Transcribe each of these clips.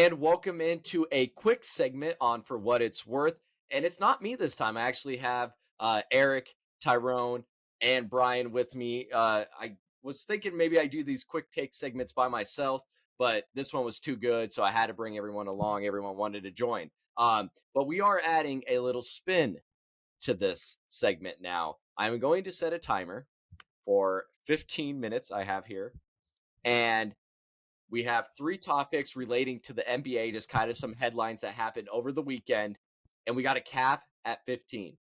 and welcome into a quick segment on For What It's Worth. And it's not me this time. I actually have Erik, Tyrone, and Bryan with me. I was thinking maybe I do these quick take segments by myself, but this one was too good, so I had to bring everyone along. Everyone wanted to join. But we are adding a little spin to this segment now. I'm going to set a timer for 15 minutes I have here. And we have 3 topics relating to the NBA, just kind of some headlines that happened over the weekend. And we got a cap at 15.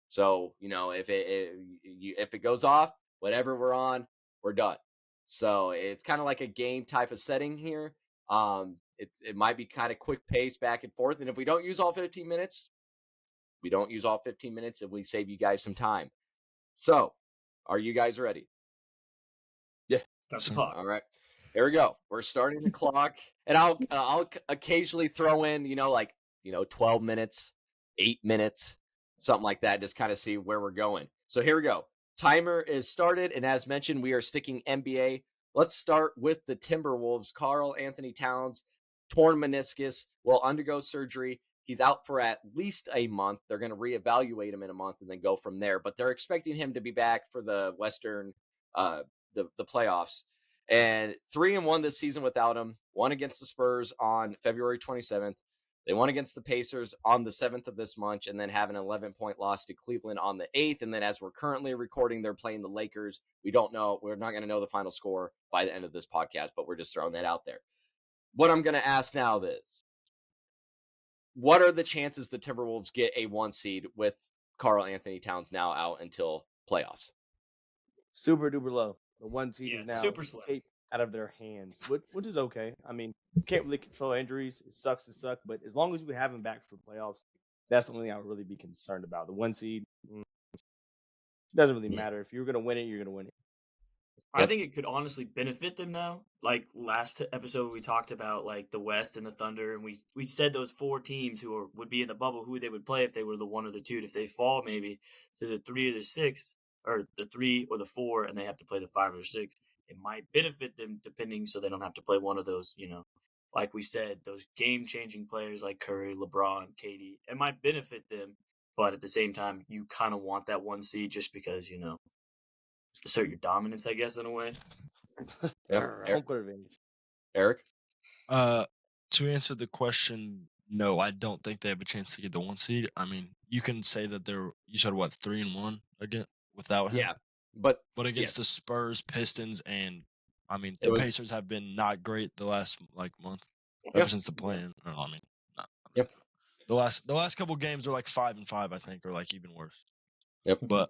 So, if it goes off, whatever we're on, we're done. So it's kind of like a game type of setting here. It might be kind of quick pace back and forth. And if we don't use all 15 minutes, we don't use all 15 minutes and we save you guys some time. So are you guys ready? Yeah. That's the clock. All right. Here we go. We're starting the clock. And I'll occasionally throw in, 12 minutes, 8 minutes, something like that. Just kind of see where we're going. So here we go. Timer is started. And as mentioned, we are sticking NBA. Let's start with the Timberwolves. Karl-Anthony Towns, torn meniscus, will undergo surgery. He's out for at least a month. They're going to reevaluate him in a month and then go from there. But they're expecting him to be back for the Western, the playoffs. And 3-1 this season without him. Won against the Spurs on February 27th. They won against the Pacers on the 7th of this month, and then have an 11-point loss to Cleveland on the 8th. And then as we're currently recording, they're playing the Lakers. We don't know. We're not going to know the final score by the end of this podcast, but we're just throwing that out there. What I'm going to ask now is, what are the chances the Timberwolves get a 1 seed with Karl-Anthony Towns now out until playoffs? Super duper low. The 1 seed is now super slow. out of their hands, which is okay. I mean, you can't really control injuries. It sucks to suck, but as long as we have him back for playoffs, that's the only thing I would really be concerned about. The 1 seed doesn't really matter. If you're going to win it, you're going to win it. I think it could honestly benefit them now. Like last episode, we talked about like the West and the Thunder, and we said those 4 teams who would be in the bubble, who they would play if they were the 1 or the 2. If they fall maybe to the 3 or the 6, or the 3 or the 4, and they have to play the 5 or 6, it might benefit them depending, so they don't have to play one of those, like we said, those game-changing players like Curry, LeBron, KD. It might benefit them, but at the same time, you kind of want that 1 seed just because, assert your dominance, I guess, in a way. Home court advantage. Erik? To answer the question, no, I don't think they have a chance to get the 1 seed. I mean, you can say that you said, 3-1 again without him? Yeah. But against the Spurs, Pistons, and I mean, the Pacers have been not great the last month ever since the play-in. Yep. The last couple games are 5-5, I think, or even worse. Yep. But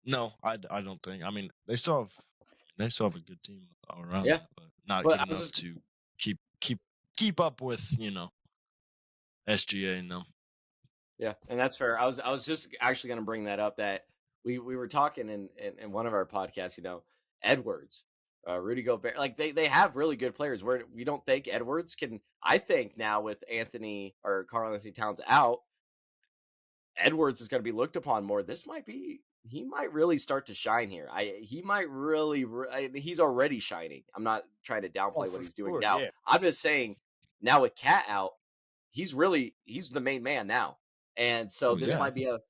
no, I don't think. I mean, they still have a good team all around. Yeah. But not good enough to keep up with SGA and them. Yeah, and that's fair. I was just actually going to bring that up, that we were talking in one of our podcasts, Edwards, Rudy Gobert, they have really good players. We don't think Edwards can. I think now with Karl-Anthony Towns out, Edwards is going to be looked upon more. He might really start to shine here. He's already shining. I'm not trying to downplay what he's doing now. Yeah. I'm just saying now with Cat out, he's the main man now. And so this might be a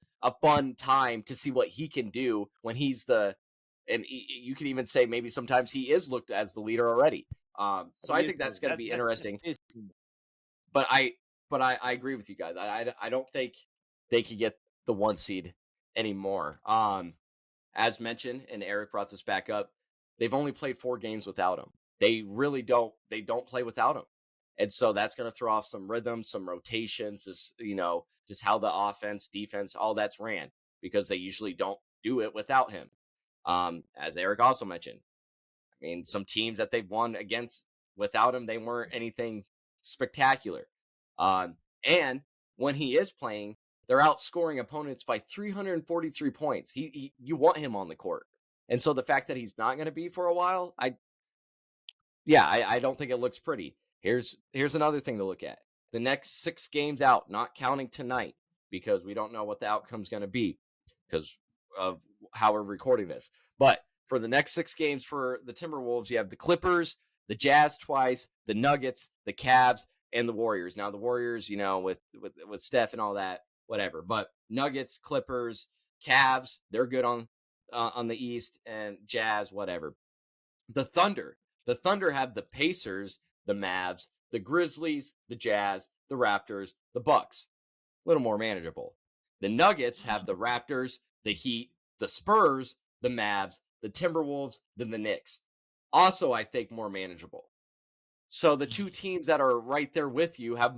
fun time to see what he can do when he's and you can even say maybe sometimes he is looked as the leader already. So I think that's going to be interesting. But I agree with you guys. I don't think they could get the 1 seed anymore. As mentioned, and Erik brought this back up, they've only played 4 games without him. They really don't play without him. And so that's going to throw off some rhythm, some rotations, just how the offense, defense, all that's ran, because they usually don't do it without him. As Erik also mentioned, I mean, some teams that they've won against without him, they weren't anything spectacular. And when he is playing, they're outscoring opponents by 343 points. You want him on the court. And so the fact that he's not going to be for a while, I don't think it looks pretty. Here's another thing to look at. The next 6 games out, not counting tonight, because we don't know what the outcome's going to be because of how we're recording this. But for the next 6 games for the Timberwolves, you have the Clippers, the Jazz twice, the Nuggets, the Cavs, and the Warriors. Now the Warriors, with Steph and all that, whatever. But Nuggets, Clippers, Cavs, they're good on the East, and Jazz, whatever. The Thunder have the Pacers, the Mavs, the Grizzlies, the Jazz, the Raptors, the Bucks. A little more manageable. The Nuggets have the Raptors, the Heat, the Spurs, the Mavs, the Timberwolves, then the Knicks. Also, I think more manageable. So the two teams that are right there with you have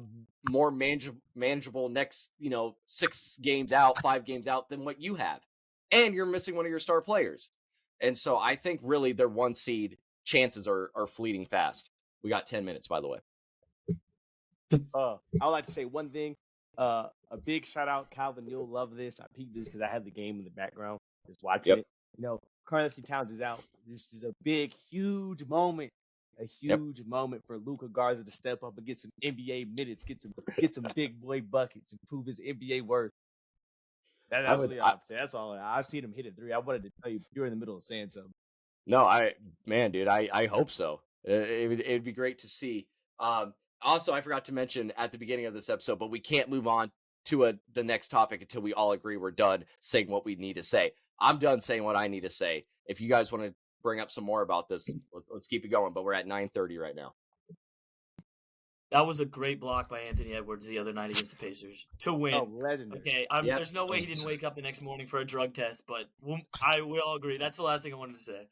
more manageable next, 6 games out, 5 games out than what you have. And you're missing one of your star players. And so I think really their 1 seed chances are fleeting fast. We got 10 minutes, by the way. I would like to say one thing. A big shout out, Calvin. You'll love this. I peeked this because I had the game in the background, just watching it. Karl-Anthony Towns is out. This is a big, huge moment. A huge moment for Luka Garza to step up and get some NBA minutes, get some big boy buckets, and prove his NBA worth. That's what I would say. That's all. I've seen him hit a 3. I wanted to tell you, you're in the middle of saying something. No, dude, I hope so. It'd be great to see. Also, I forgot to mention at the beginning of this episode, but we can't move on to the next topic until we all agree we're done saying what we need to say. I'm done saying what I need to say. If you guys want to bring up some more about this, let's keep it going. But we're at 9:30 right now. That was a great block by Anthony Edwards the other night against the Pacers to win. Oh, legendary. Okay, there's no way he didn't wake up the next morning for a drug test, but I will agree. That's the last thing I wanted to say.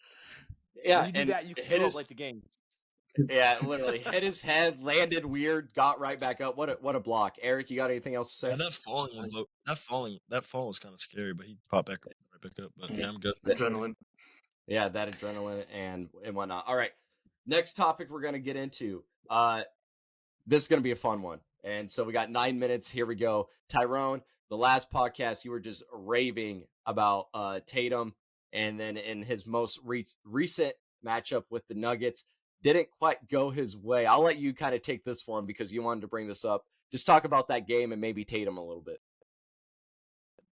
Yeah, when you do that, you can still like the game. Yeah, literally hit his head, landed weird, got right back up. What a block, Erik. You got anything else to say? Yeah, that fall was kind of scary, but he popped right back up. But yeah, I'm good. Adrenaline. Yeah, that adrenaline and whatnot. All right, next topic we're gonna get into. This is gonna be a fun one, and so we got 9 minutes. Here we go. Tyrone, the last podcast you were just raving about Tatum, and then in his most recent matchup with the Nuggets. Didn't quite go his way. I'll let you kind of take this one because you wanted to bring this up. Just talk about that game and maybe Tatum a little bit.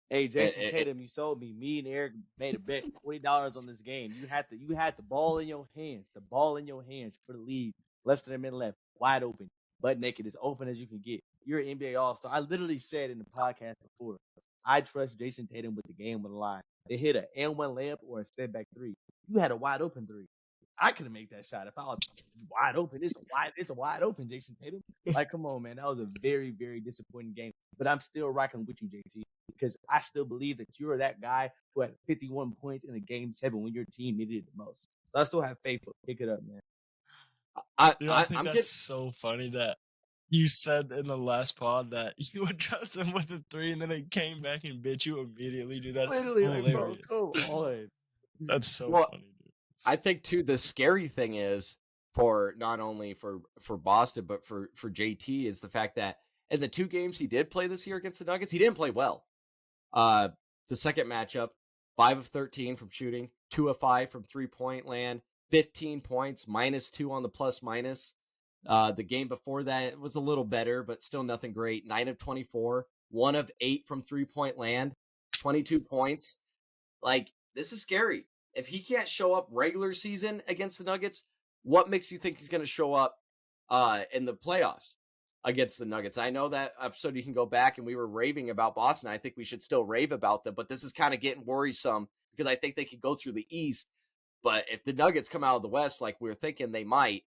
Hey, Jason Tatum, you sold me. Me and Erik made a bet, $20 on this game. You had the ball in your hands. The ball in your hands for the lead. Less than a minute left. Wide open. Butt naked. As open as you can get. You're an NBA All-Star. I literally said in the podcast before, I trust Jason Tatum with the game on the line. They hit an N1 layup or a step back 3. You had a wide open 3. I couldn't make that shot if I was wide open. It's a wide open, Jason Tatum. Like, come on, man. That was a very, very disappointing game. But I'm still rocking with you, JT, because I still believe that you're that guy who had 51 points in a game 7 when your team needed it the most. So I still have faith. But pick it up, man. I think that's so funny that you said in the last pod that you would trust him with a 3, and then it came back and bit you immediately, dude. That's hilarious. Bro, come on. That's so funny, dude. I think too the scary thing is for not only for Boston but for JT is the fact that in the 2 games he did play this year against the Nuggets, he didn't play well. The second matchup, 5 of 13 from shooting, 2 of 5 from 3-point land, 15 points, -2 on the plus minus. The game before that was a little better, but still nothing great. 9 of 24, 1 of 8 from 3-point land, 22 points. Like, this is scary. If he can't show up regular season against the Nuggets, what makes you think he's going to show up in the playoffs against the Nuggets? I know that episode you can go back and we were raving about Boston. I think we should still rave about them, but this is kind of getting worrisome because I think they could go through the East. But if the Nuggets come out of the West like we were thinking they might,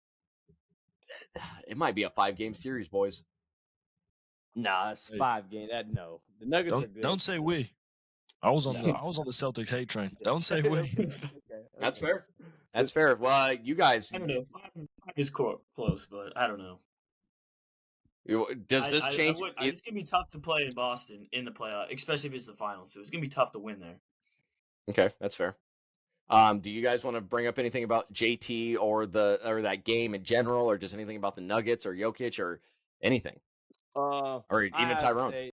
it might be a 5-game series, boys. Nah, it's 5 games. No, the Nuggets are good. Don't say we. I was on the Celtics hate train. Don't say we. Okay. That's fair. That's fair. Well, you guys. I don't know. 5 is close, but I don't know. Does this change? It's going to be tough to play in Boston in the playoff, especially if it's the finals. So it's going to be tough to win there. Okay, that's fair. Do you guys want to bring up anything about JT or that game in general, or just anything about the Nuggets or Jokic or anything? Or even Tyrone.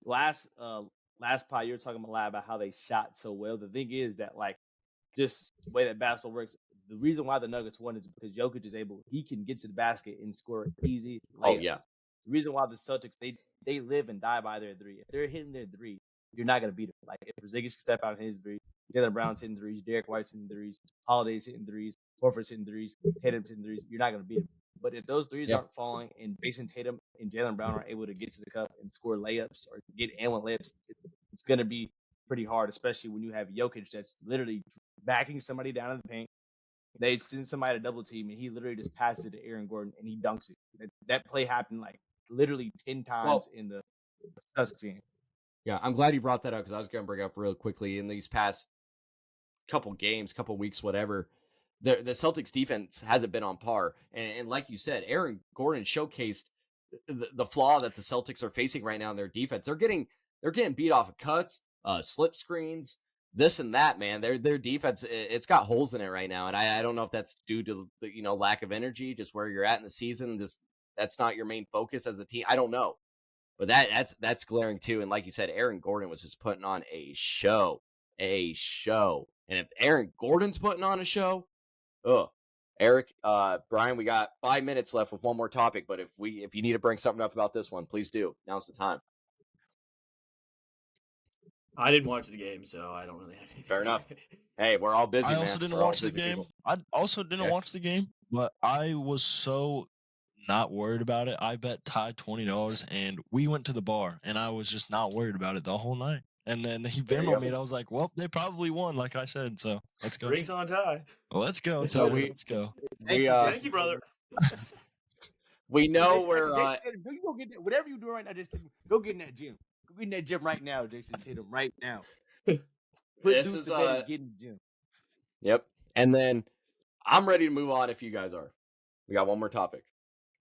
Last pod, you were talking a lot about how they shot so well. The thing is that, like, just the way that basketball works, the reason why the Nuggets won is because Jokic is he can get to the basket and score easy layups. Oh, yeah. The reason why the Celtics, they live and die by their 3. If they're hitting their 3, you're not going to beat them. Like, if Porzingis can step out and hit his 3, Jaylen Brown's hitting 3s, Derek White's hitting 3s, Holiday's hitting 3s, Horford's hitting threes, Tatum's hitting threes, you're not going to beat him. But if those threes aren't falling and Jason Tatum and Jaylen Brown are able to get to the cup and score layups or get and layups, it's going to be pretty hard, especially when you have Jokic that's literally backing somebody down in the paint. They send somebody to double team, and he literally just passes it to Aaron Gordon, and he dunks it. That play happened like literally 10 times in the Celtics game. Yeah, I'm glad you brought that up because I was going to bring up real quickly in these past couple games, couple weeks, whatever. The Celtics defense hasn't been on par, and like you said, Aaron Gordon showcased the flaw that the Celtics are facing right now in their defense. They're getting beat off of cuts, slip screens, this and that. Man, their defense, it's got holes in it right now, and I don't know if that's due to the lack of energy, just where you're at in the season. Just that's not your main focus as a team. I don't know, but that's glaring too. And like you said, Aaron Gordon was just putting on a show. And if Aaron Gordon's putting on a show, Erik, Bryan, we got 5 minutes left with one more topic, but if you need to bring something up about this one, please do. Now's the time. I didn't watch the game, so I don't really have anything. Fair enough. Hey, we're all busy. I also didn't watch the game. People. I also didn't watch the game, but I was so not worried about it. I bet Ty $20, and we went to the bar, and I was just not worried about it the whole night. And then he Venmoed me, and I was like, well, they probably won, like I said, so let's go. Drinks on Ty. Well, let's go, Ty. Let's go. Thank you, brother. We know we're... Jason, you go get that, whatever you're doing right now, just go get in that gym. Go get in that gym right now, Jason Tatum, right now. Put dudes to bed and get in the gym. Yep. And then I'm ready to move on if you guys are. We got one more topic.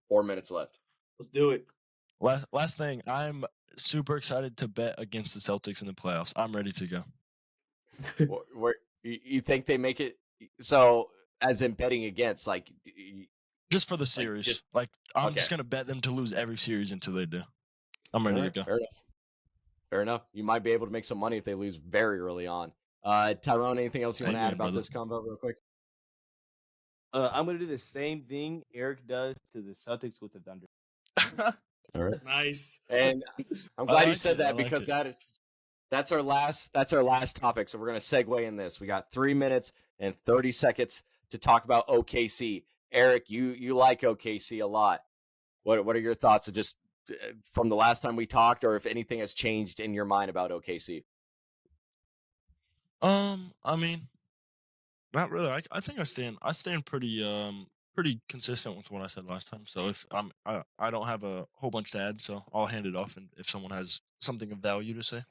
4 minutes left. Let's do it. Last thing, I'm super excited to bet against the Celtics in the playoffs. I'm ready to go. You think they make it? So, as in betting against, like, just for the series. I'm just gonna bet them to lose every series until they do. I'm ready to go. Fair enough. You might be able to make some money if they lose very early on. Tyrone, anything else you want to add about this combo, real quick? I'm gonna do the same thing Erik does to the Celtics with the Thunder. All right. Nice. And I'm glad you said that because that's our last topic. So we're going to segue in this. We got 3 minutes and 30 seconds to talk about OKC. Erik, you like OKC a lot. What are your thoughts of just from the last time we talked, or if anything has changed in your mind about OKC? I mean, not really. I think I stand pretty consistent with what I said last time. So if I don't have a whole bunch to add, so I'll hand it off, and if someone has something of value to say.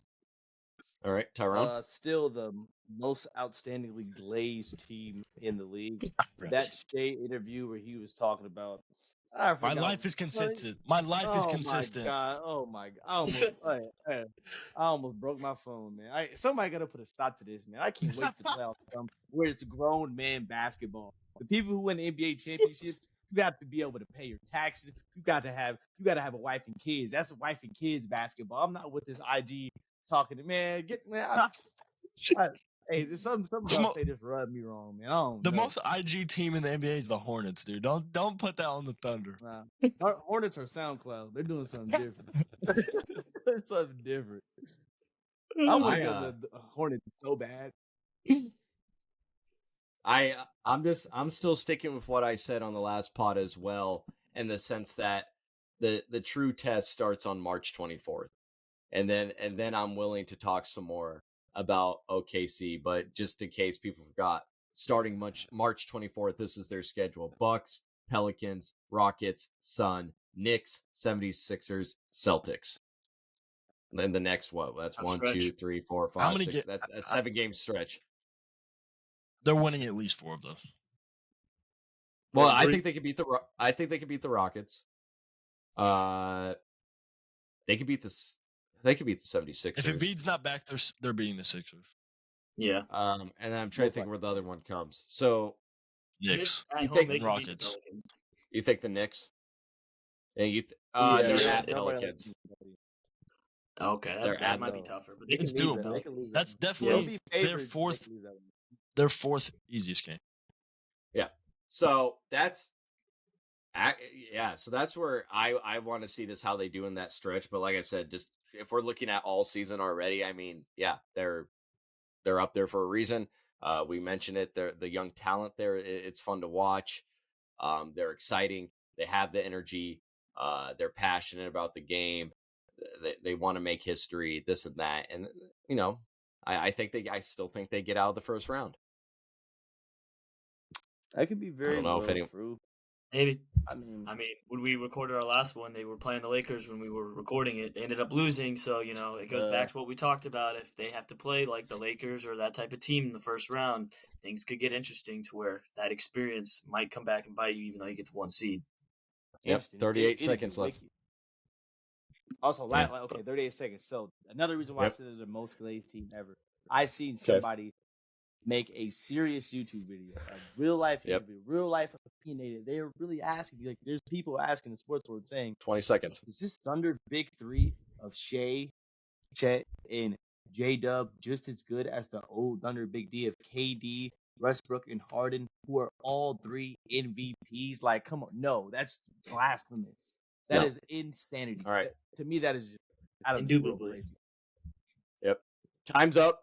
All right, Tyrone. Still the most outstandingly glazed team in the league. That Shea interview where he was talking about my life is consistent. My life is consistent. Oh my god! I almost broke my phone, man. Somebody got to put a stop to this, man. I can't wait to playoffs come where it's grown man basketball. The people who win the NBA championships, you got to be able to pay your taxes. You got to have a wife and kids. That's a wife and kids basketball. I'm not with this IG talking to man. Hey, there's something about they just rubbed me wrong, man. The most IG team in the NBA is the Hornets, dude. Don't put that on the Thunder. Nah. Hornets are SoundCloud. They're doing something different. They're something different. I want to go to the Hornets so bad. I'm still sticking with what I said on the last pod as well, in the sense that the true test starts on March 24th, and then I'm willing to talk some more about OKC. But just in case people forgot, starting March 24th, this is their schedule: Bucks, Pelicans, Rockets, Sun, Knicks, 76ers, Celtics. And then the next that's 1, 2, 3, 4, 5, 6. That's a 7-game stretch. They're winning at least 4 of those. Well, I think they could beat the Rockets. They could beat the 76ers. If Embiid's not back, they're beating the Sixers. Yeah. And then I'm trying to think where the other one comes. So Knicks. You think Rockets? You think the Knicks? And they're at Pelicans. Okay, that might be tougher, but it's doable. That's definitely their fourth easiest game. Yeah. So that's where I want to see this, how they do in that stretch. But like I said, just if we're looking at all season already, I mean, yeah, they're up there for a reason. We mentioned it. The young talent there. It's fun to watch. They're exciting. They have the energy. They're passionate about the game. They want to make history. This and that. And I still think they get out of the first round. That could be very well true. Maybe. I mean, when we recorded our last one, they were playing the Lakers when we were recording it. They ended up losing, so it goes back to what we talked about. If they have to play like the Lakers or that type of team in the first round, things could get interesting to where that experience might come back and bite you, even though you get to 1 seed. Yep, 38 seconds left. Also, 38 seconds. So another reason why I said they're the most glazed team ever. I seen somebody make a serious YouTube video, a real life interview, real life opinionated. They are really asking, like, there's people asking the sports world saying, 20 seconds. Is this Thunder big three of Shea, Chet, and J-Dub just as good as the old Thunder big D of KD, Westbrook, and Harden, who are all 3 MVPs? Like, come on. No, that's blasphemous. That is insanity. All right. To me, that is just out of this world crazy. Yep. Time's up.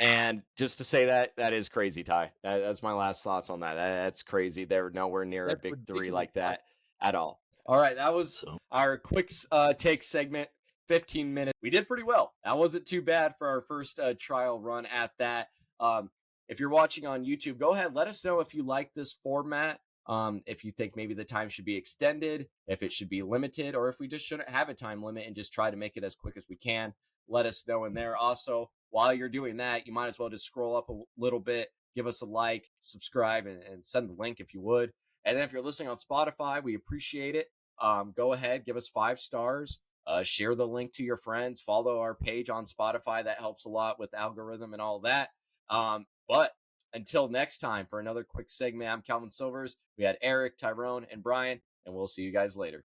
And just to say that is crazy, Ty. That's my last thoughts on that. That's crazy. They're nowhere near a big three like that at all. All right, that was our quick take segment, 15 minutes. We did pretty well. That wasn't too bad for our first trial run at that. If you're watching on YouTube, go ahead. Let us know if you like this format. If you think maybe the time should be extended, if it should be limited, or if we just shouldn't have a time limit and just try to make it as quick as we can. Let us know in there. Also, while you're doing that, you might as well just scroll up a little bit, give us a like, subscribe, and send the link if you would. And then if you're listening on Spotify, we appreciate it. Go ahead, give us 5 stars, share the link to your friends, follow our page on Spotify. That helps a lot with algorithm and all that. But until next time, for another quick segment, I'm Calvin Silvers. We had Erik, Tyrone, and Bryan, and we'll see you guys later.